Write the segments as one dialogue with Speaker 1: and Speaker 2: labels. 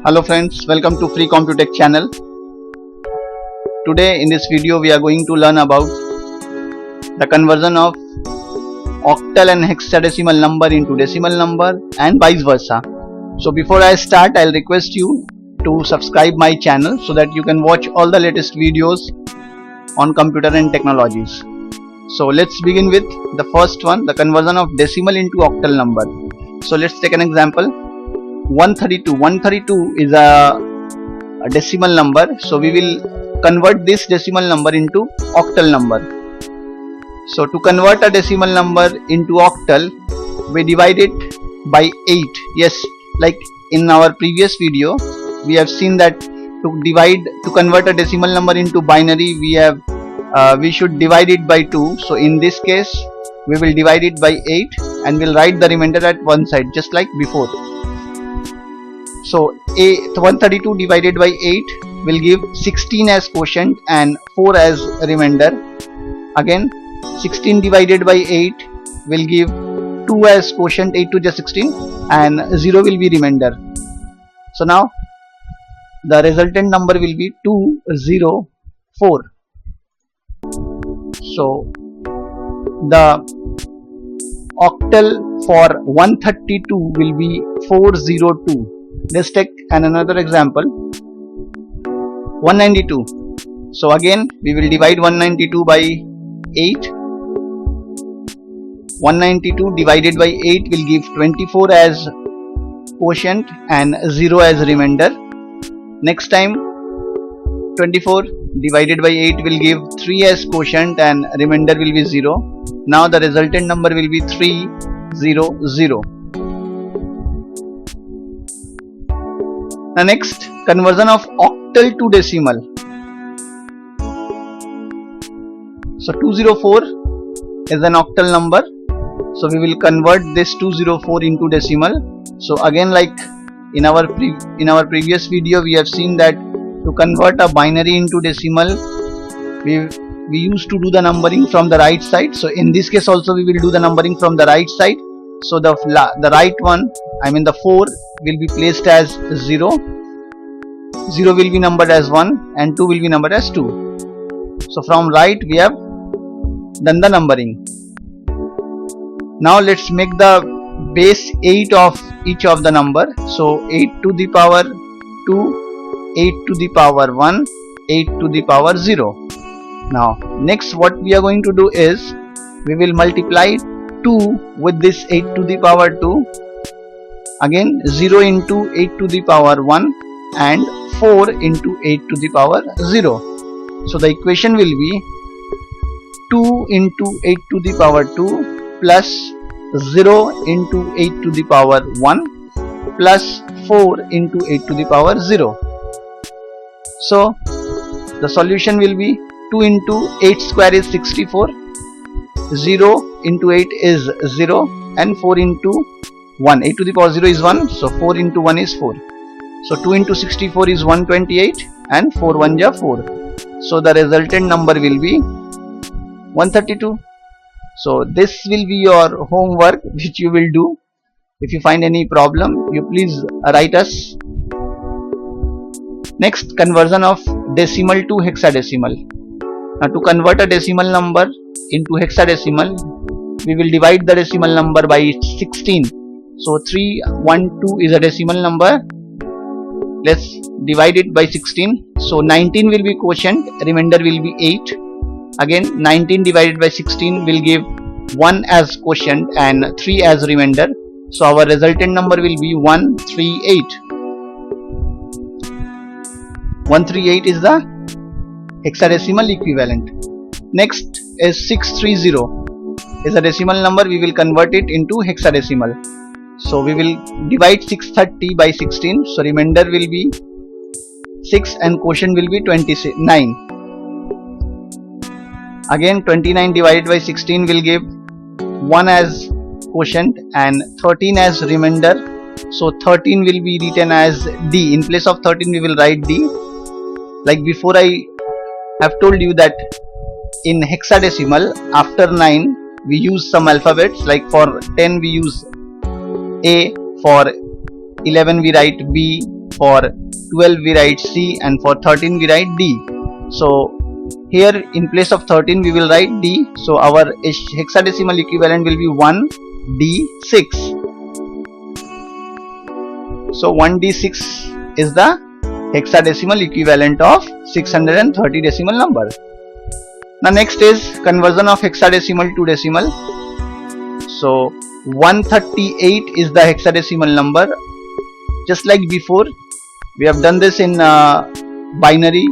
Speaker 1: Hello friends, welcome to Free Computech channel. Today in this video we are going to learn about the conversion of octal and hexadecimal number into decimal number and vice versa. So before I start, I'll request you to subscribe my channel so that you can watch all the latest videos on computer and technologies. So let's begin with the first one, the conversion of decimal into octal number. So let's take an example. 132 is a decimal number, so we will convert this decimal number into octal number. So to convert a decimal number into octal, we divide it by 8. Yes, like in our previous video we have seen that to convert a decimal number into binary we should divide it by 2. So in this case we will divide it by 8 and we'll write the remainder at one side just like before. So 132 divided by 8 will give 16 as quotient and 4 as remainder. Again 16 divided by 8 will give 2 as quotient, 8 to the 16, and 0 will be remainder. So now the resultant number will be 204. So the octal for 132 will be 402. Let's take another example. 192. So again we will divide 192 by 8. 192 divided by 8 will give 24 as quotient and 0 as remainder. Next time 24 divided by 8 will give 3 as quotient and remainder will be 0. Now the resultant number will be 300. The next, conversion of octal to decimal. So 204 is an octal number, so we will convert this 204 into decimal. So again, like in our previous video we have seen that to convert a binary into decimal we used to do the numbering from the right side. So in this case also we will do the numbering from the right side. So the right one, I mean the 4, will be placed as 0. 0 will be numbered as 1 and 2 will be numbered as 2. So from right we have done the numbering. Now let's make the base 8 of each of the number. So 8 to the power 2, 8 to the power 1, 8 to the power 0. Now next what we are going to do is we will multiply 2 with this 8 to the power 2. Again 0 into 8 to the power 1 and 4 into 8 to the power 0. So the equation will be 2 into 8 to the power 2 plus 0 into 8 to the power 1 plus 4 into 8 to the power 0. So the solution will be 2 into 8 square is 64, 0 into 8 is 0 and 4 into 1. 8 to the power 0 is 1, so 4 into 1 is 4. So 2 into 64 is 128 and 4 1 ja 4. So the resultant number will be 132. So this will be your homework which you will do. If you find any problem, you please write us. Next, conversion of decimal to hexadecimal. Now to convert a decimal number into hexadecimal, we will divide the decimal number by 16. So 312 is a decimal number. Let's divide it by 16. So 19 will be quotient, remainder will be 8. Again 19 divided by 16 will give 1 as quotient and 3 as remainder. So our resultant number will be 138. 138 is the hexadecimal equivalent. Next is 630 is a decimal number. We will convert it into hexadecimal. So we will divide 630 by 16. So remainder will be 6 and quotient will be 29. Again 29 divided by 16 will give 1 as quotient and 13 as remainder. So 13 will be written as D. In place of 13 we will write D. Like before I have told you that in hexadecimal after 9 we use some alphabets, like for 10 we use A, for 11 we write B, for 12 we write C, and for 13 we write D. So here in place of 13 we will write D, so our hexadecimal equivalent will be 1D6. So 1D6 is the hexadecimal equivalent of 630 decimal number. Now next is conversion of hexadecimal to decimal. So 138 is the hexadecimal number. Just like before, we have done this in binary,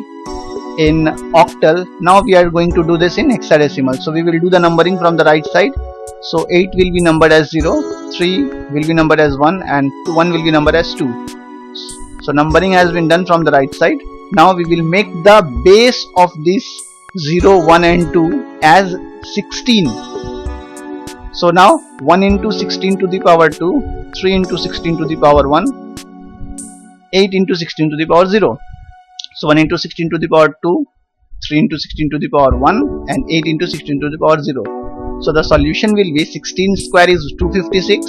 Speaker 1: in octal. Now we are going to do this in hexadecimal. So we will do the numbering from the right side. So 8 will be numbered as 0, 3 will be numbered as 1, and 1 will be numbered as 2. So numbering has been done from the right side. Now we will make the base of this 0, 1 and 2 as 16. So now 1 into 16 to the power 2, 3 into 16 to the power 1, 8 into 16 to the power 0. So 1 into 16 to the power 2, 3 into 16 to the power 1, and 8 into 16 to the power 0. So the solution will be 16 square is 256,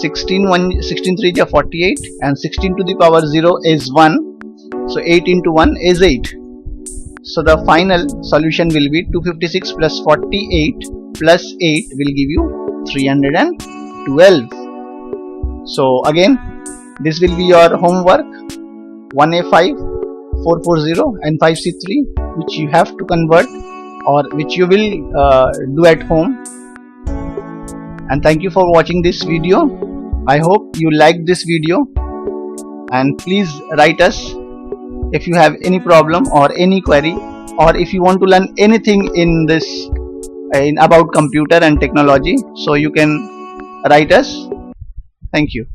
Speaker 1: 16 3 is 48, and 16 to the power 0 is 1. So 8 into 1 is 8. So the final solution will be 256 plus 48 plus 8 will give you 312. So again, this will be your homework, 1A5, 440 and 5C3, which you have to convert, or which you will do at home. And thank you for watching this video. I hope you liked this video, and please write us if you have any problem or any query, or if you want to learn anything in this about computer and technology. So you can write us. Thank you.